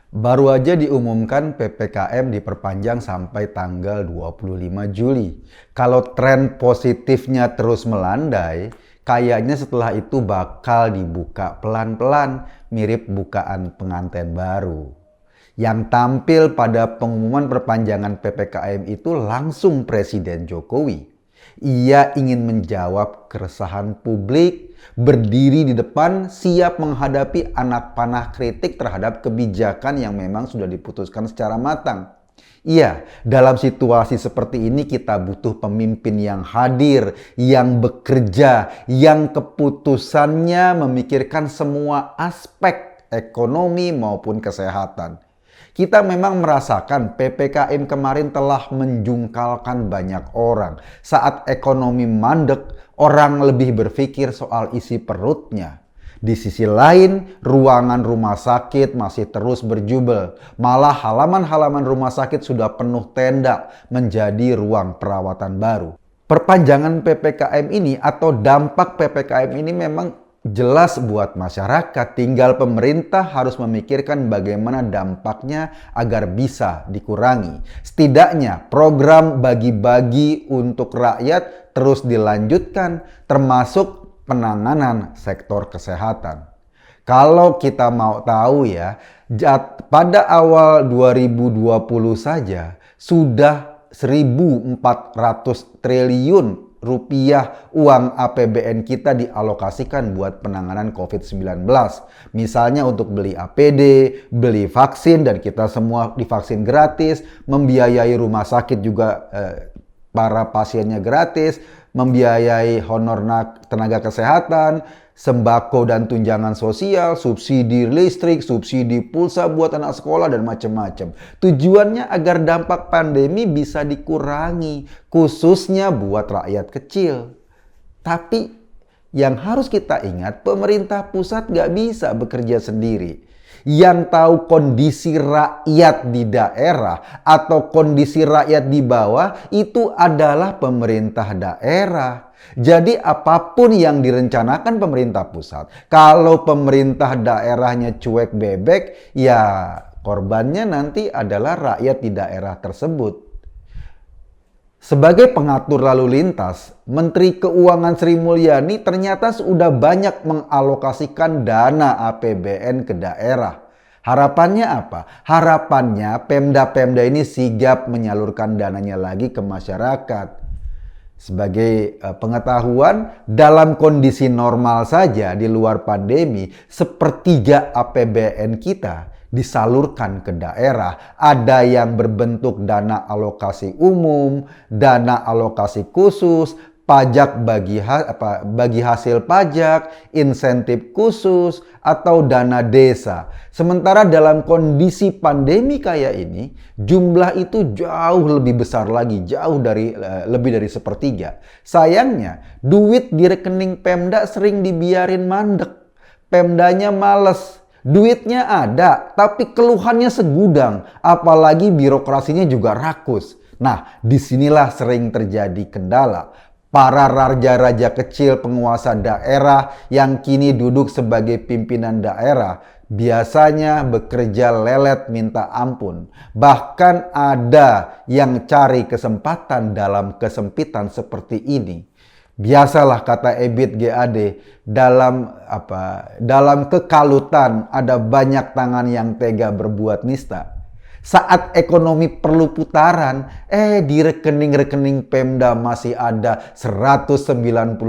Baru aja diumumkan PPKM diperpanjang sampai tanggal 25 Juli. Kalau tren positifnya terus melandai, kayaknya setelah itu bakal dibuka pelan-pelan, mirip bukaan pengantin baru. Yang tampil pada pengumuman perpanjangan PPKM itu langsung Presiden Jokowi. Ia ingin menjawab keresahan publik, berdiri di depan, siap menghadapi anak panah kritik terhadap kebijakan yang memang sudah diputuskan secara matang. Iya, dalam situasi seperti ini kita butuh pemimpin yang hadir, yang bekerja, yang keputusannya memikirkan semua aspek ekonomi maupun kesehatan. Kita memang merasakan PPKM kemarin telah menjungkalkan banyak orang. Saat ekonomi mandek, orang lebih berpikir soal isi perutnya. Di sisi lain, ruangan rumah sakit masih terus berjubel. Malah halaman-halaman rumah sakit sudah penuh tenda menjadi ruang perawatan baru. Perpanjangan PPKM ini atau dampak PPKM ini memang jelas buat masyarakat, tinggal pemerintah harus memikirkan bagaimana dampaknya agar bisa dikurangi. Setidaknya program bagi-bagi untuk rakyat terus dilanjutkan, termasuk penanganan sektor kesehatan. Kalau kita mau tahu ya, pada awal 2020 saja sudah 1.400 triliun rupiah uang APBN kita dialokasikan buat penanganan COVID-19. Misalnya untuk beli APD, beli vaksin, dan kita semua divaksin gratis, membiayai rumah sakit juga para pasiennya gratis, membiayai honor tenaga kesehatan, sembako dan tunjangan sosial, subsidi listrik, subsidi pulsa buat anak sekolah, dan macam-macam. Tujuannya agar dampak pandemi bisa dikurangi, khususnya buat rakyat kecil. Tapi yang harus kita ingat, pemerintah pusat nggak bisa bekerja sendiri. Yang tahu kondisi rakyat di daerah atau kondisi rakyat di bawah itu adalah pemerintah daerah. Jadi apapun yang direncanakan pemerintah pusat, kalau pemerintah daerahnya cuek bebek, ya korbannya nanti adalah rakyat di daerah tersebut. Sebagai pengatur lalu lintas, Menteri Keuangan Sri Mulyani ternyata sudah banyak mengalokasikan dana APBN ke daerah. Harapannya apa? Harapannya Pemda-Pemda ini sigap menyalurkan dananya lagi ke masyarakat. Sebagai pengetahuan, dalam kondisi normal saja di luar pandemi, sepertiga APBN kita disalurkan ke daerah. Ada yang berbentuk dana alokasi umum, dana alokasi khusus, pajak bagi hasil pajak, insentif khusus, atau dana desa. Sementara dalam kondisi pandemi kayak ini, jumlah itu jauh lebih besar lagi, lebih dari sepertiga. Sayangnya, duit di rekening Pemda sering dibiarin mandek. Pemdanya males. Duitnya ada, tapi keluhannya segudang, apalagi birokrasinya juga rakus. Nah, disinilah sering terjadi kendala. Para raja-raja kecil penguasa daerah yang kini duduk sebagai pimpinan daerah biasanya bekerja lelet minta ampun. Bahkan ada yang cari kesempatan dalam kesempitan seperti ini. Biasalah kata Ebit GAD, dalam kekalutan ada banyak tangan yang tega berbuat nista. Saat ekonomi perlu putaran, di rekening-rekening Pemda masih ada 198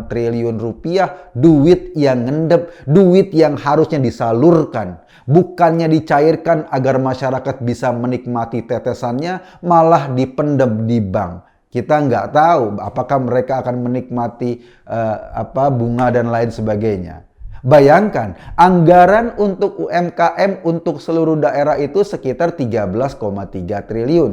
triliun rupiah duit yang ngendep, duit yang harusnya disalurkan. Bukannya dicairkan agar masyarakat bisa menikmati tetesannya, malah dipendam di bank. Kita nggak tahu apakah mereka akan menikmati bunga dan lain sebagainya. Bayangkan, anggaran untuk UMKM untuk seluruh daerah itu sekitar 13,3 triliun.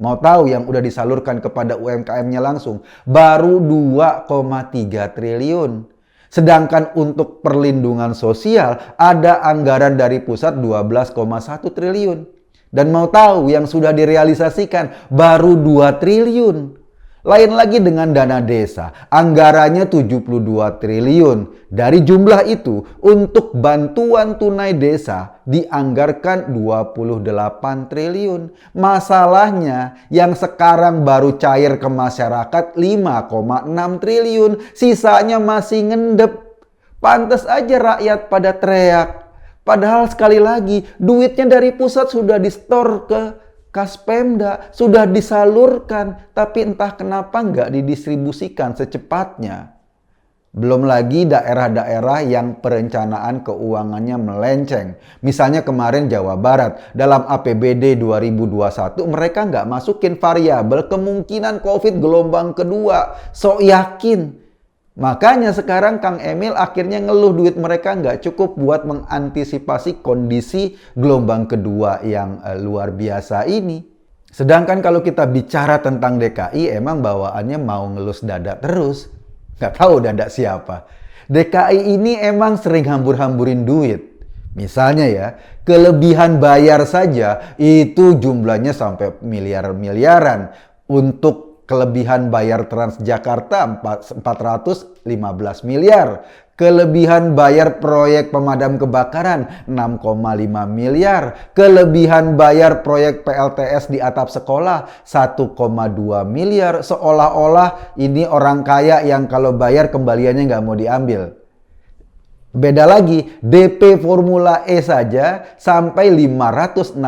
Mau tahu yang udah disalurkan kepada UMKM-nya langsung? Baru 2,3 triliun. Sedangkan untuk perlindungan sosial ada anggaran dari pusat 12,1 triliun. Dan mau tahu yang sudah direalisasikan? Baru 2 triliun. Lain lagi dengan dana desa, anggarannya 72 triliun. Dari jumlah itu, untuk bantuan tunai desa dianggarkan 28 triliun. Masalahnya, yang sekarang baru cair ke masyarakat 5,6 triliun, sisanya masih ngendep. Pantes aja rakyat pada teriak. Padahal sekali lagi, duitnya dari pusat sudah di-store ke kas Pemda, sudah disalurkan, tapi entah kenapa nggak didistribusikan secepatnya. Belum lagi daerah-daerah yang perencanaan keuangannya melenceng. Misalnya kemarin Jawa Barat, dalam APBD 2021 mereka nggak masukin variabel kemungkinan COVID gelombang kedua. Sok yakin. Makanya sekarang Kang Emil akhirnya ngeluh duit mereka nggak cukup buat mengantisipasi kondisi gelombang kedua yang luar biasa ini. Sedangkan kalau kita bicara tentang DKI, emang bawaannya mau ngelus dada terus. Nggak tahu dada siapa. DKI ini emang sering hambur-hamburin duit. Misalnya ya, kelebihan bayar saja itu jumlahnya sampai miliar-miliaran. Untuk kelebihan bayar Transjakarta 415 miliar. Kelebihan bayar proyek pemadam kebakaran 6,5 miliar. Kelebihan bayar proyek PLTS di atap sekolah 1,2 miliar. Seolah-olah ini orang kaya yang kalau bayar kembaliannya nggak mau diambil. Beda lagi, DP Formula E saja sampai 560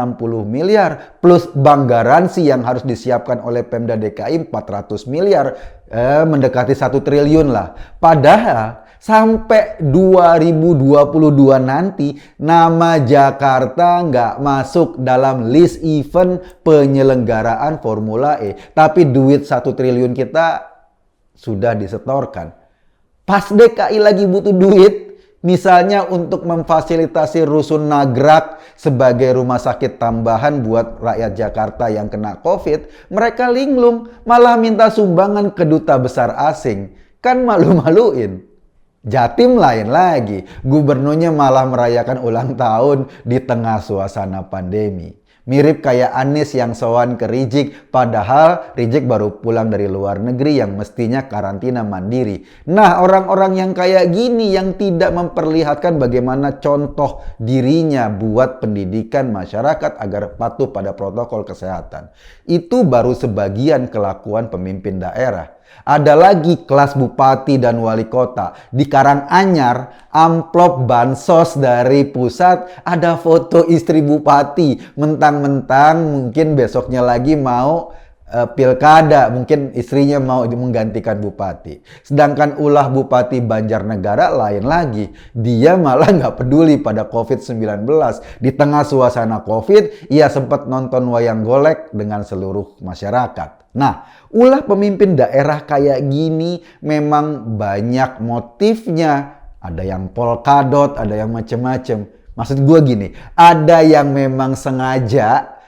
miliar. Plus bank garansi yang harus disiapkan oleh Pemda DKI 400 miliar. Mendekati 1 triliun lah. Padahal sampai 2022 nanti nama Jakarta nggak masuk dalam list event penyelenggaraan Formula E. Tapi duit 1 triliun kita sudah disetorkan. Pas DKI lagi butuh duit, misalnya untuk memfasilitasi Rusun Nagrak sebagai rumah sakit tambahan buat rakyat Jakarta yang kena COVID, mereka linglung, malah minta sumbangan ke duta besar asing. Kan malu-maluin. Jatim lain lagi, gubernurnya malah merayakan ulang tahun di tengah suasana pandemi. Mirip kayak Anies yang sowan ke Rizik, padahal Rizik baru pulang dari luar negeri yang mestinya karantina mandiri. Nah, orang-orang yang kayak gini yang tidak memperlihatkan bagaimana contoh dirinya buat pendidikan masyarakat agar patuh pada protokol kesehatan. Itu baru sebagian kelakuan pemimpin daerah. Ada lagi kelas bupati dan wali kota. Di Karanganyar, amplop bansos dari pusat ada foto istri bupati. Mentang-mentang mungkin besoknya lagi mau pilkada, mungkin istrinya mau menggantikan bupati. Sedangkan ulah bupati Banjarnegara lain lagi. Dia malah nggak peduli pada COVID-19. Di tengah suasana COVID, ia sempat nonton wayang golek dengan seluruh masyarakat. Nah, ulah pemimpin daerah kayak gini memang banyak motifnya. Ada yang polkadot, ada yang macem-macem. Maksud gue gini, ada yang memang sengaja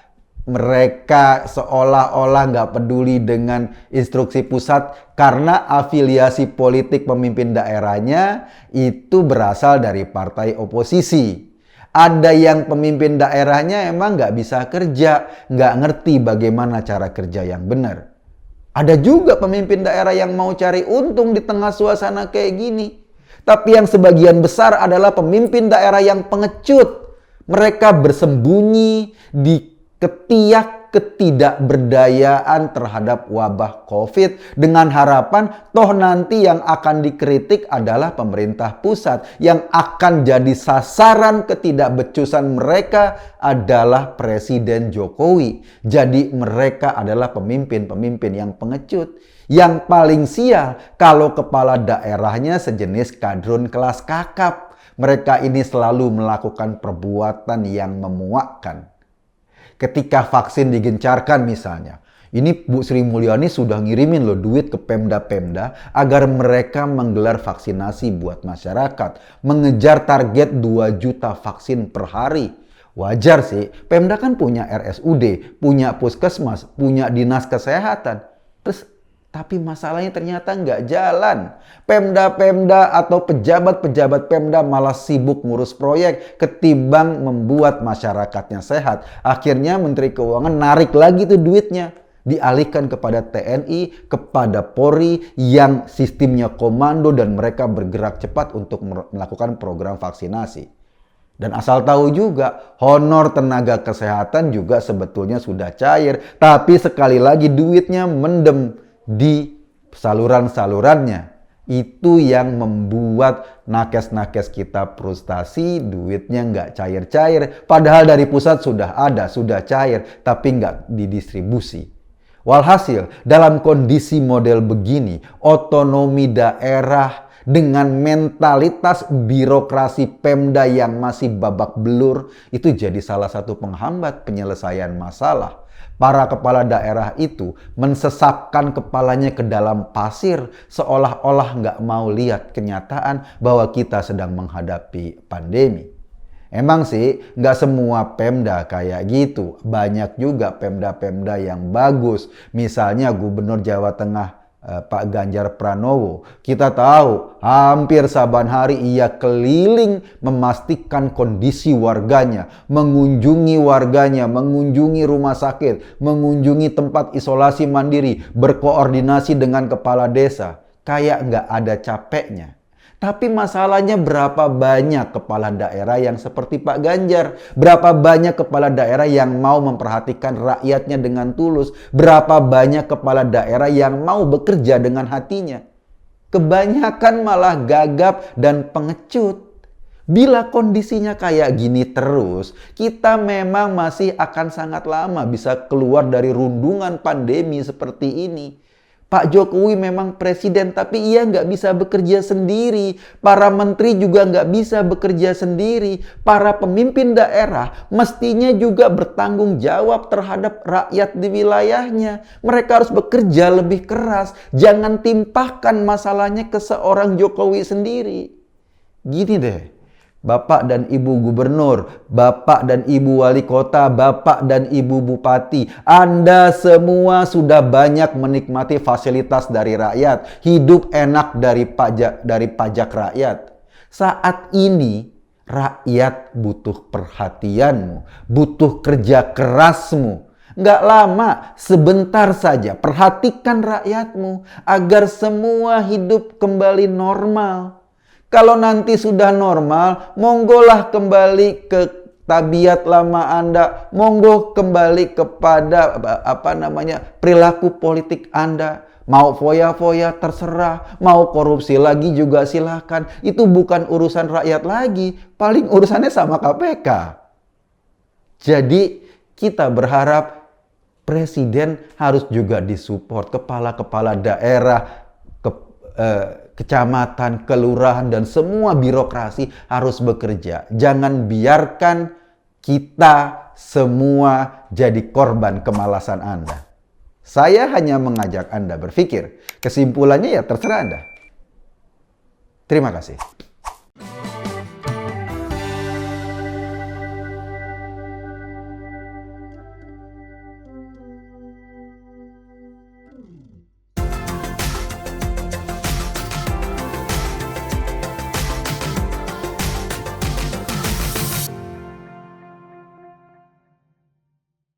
mereka seolah-olah nggak peduli dengan instruksi pusat karena afiliasi politik pemimpin daerahnya itu berasal dari partai oposisi. Ada yang pemimpin daerahnya emang nggak bisa kerja, nggak ngerti bagaimana cara kerja yang benar. Ada juga pemimpin daerah yang mau cari untung di tengah suasana kayak gini. Tapi yang sebagian besar adalah pemimpin daerah yang pengecut. Mereka bersembunyi di ketiak ketidakberdayaan terhadap wabah COVID dengan harapan toh nanti yang akan dikritik adalah pemerintah pusat, yang akan jadi sasaran ketidakbecusan mereka adalah Presiden Jokowi. Jadi mereka adalah pemimpin-pemimpin yang pengecut. Yang paling sial kalau kepala daerahnya sejenis kadrun kelas kakap. Mereka ini selalu melakukan perbuatan yang memuakkan. Ketika vaksin digencarkan misalnya, ini Bu Sri Mulyani sudah ngirimin loh duit ke Pemda-Pemda agar mereka menggelar vaksinasi buat masyarakat. Mengejar target 2 juta vaksin per hari. Wajar sih, Pemda kan punya RSUD, punya puskesmas, punya dinas kesehatan. Tapi masalahnya ternyata nggak jalan. Pemda-pemda atau pejabat-pejabat Pemda malah sibuk ngurus proyek ketimbang membuat masyarakatnya sehat. Akhirnya Menteri Keuangan narik lagi tuh duitnya. dialihkan kepada TNI, kepada Polri yang sistemnya komando dan mereka bergerak cepat untuk melakukan program vaksinasi. Dan asal tahu juga, honor tenaga kesehatan juga sebetulnya sudah cair, tapi sekali lagi duitnya mendem di saluran-salurannya. Itu yang membuat nakes-nakes kita frustasi, duitnya nggak cair-cair. Padahal dari pusat sudah ada, sudah cair, tapi nggak didistribusi. Walhasil, dalam kondisi model begini, otonomi daerah dengan mentalitas birokrasi Pemda yang masih babak belur, itu jadi salah satu penghambat penyelesaian masalah. Para kepala daerah itu mensesapkan kepalanya ke dalam pasir seolah-olah nggak mau lihat kenyataan bahwa kita sedang menghadapi pandemi. Emang sih nggak semua Pemda kayak gitu. Banyak juga Pemda-Pemda yang bagus. Misalnya Gubernur Jawa Tengah Pak Ganjar Pranowo. Kita tahu hampir saban hari ia keliling memastikan kondisi warganya, mengunjungi warganya, mengunjungi rumah sakit, mengunjungi tempat isolasi mandiri, berkoordinasi dengan kepala desa. Kayak nggak ada capeknya. Tapi masalahnya berapa banyak kepala daerah yang seperti Pak Ganjar? Berapa banyak kepala daerah yang mau memperhatikan rakyatnya dengan tulus? Berapa banyak kepala daerah yang mau bekerja dengan hatinya? Kebanyakan malah gagap dan pengecut. Bila kondisinya kayak gini terus, kita memang masih akan sangat lama bisa keluar dari rundungan pandemi seperti ini. Pak Jokowi memang presiden, tapi ia nggak bisa bekerja sendiri. Para menteri juga nggak bisa bekerja sendiri. Para pemimpin daerah mestinya juga bertanggung jawab terhadap rakyat di wilayahnya. Mereka harus bekerja lebih keras. Jangan timpahkan masalahnya ke seorang Jokowi sendiri. Gini deh. Bapak dan Ibu Gubernur, Bapak dan Ibu Wali Kota, Bapak dan Ibu Bupati, Anda semua sudah banyak menikmati fasilitas dari rakyat, hidup enak dari pajak rakyat. Saat ini rakyat butuh perhatianmu, butuh kerja kerasmu. Nggak lama, sebentar saja perhatikan rakyatmu agar semua hidup kembali normal. Kalau nanti sudah normal, monggolah kembali ke tabiat lama Anda, monggo kembali kepada perilaku politik Anda. Mau foya-foya terserah, mau korupsi lagi juga silahkan. Itu bukan urusan rakyat lagi, paling urusannya sama KPK. Jadi kita berharap presiden harus juga disupport, kepala-kepala daerah, kecamatan, kelurahan, dan semua birokrasi harus bekerja. Jangan biarkan kita semua jadi korban kemalasan Anda. Saya hanya mengajak Anda berpikir. Kesimpulannya ya terserah Anda. Terima kasih.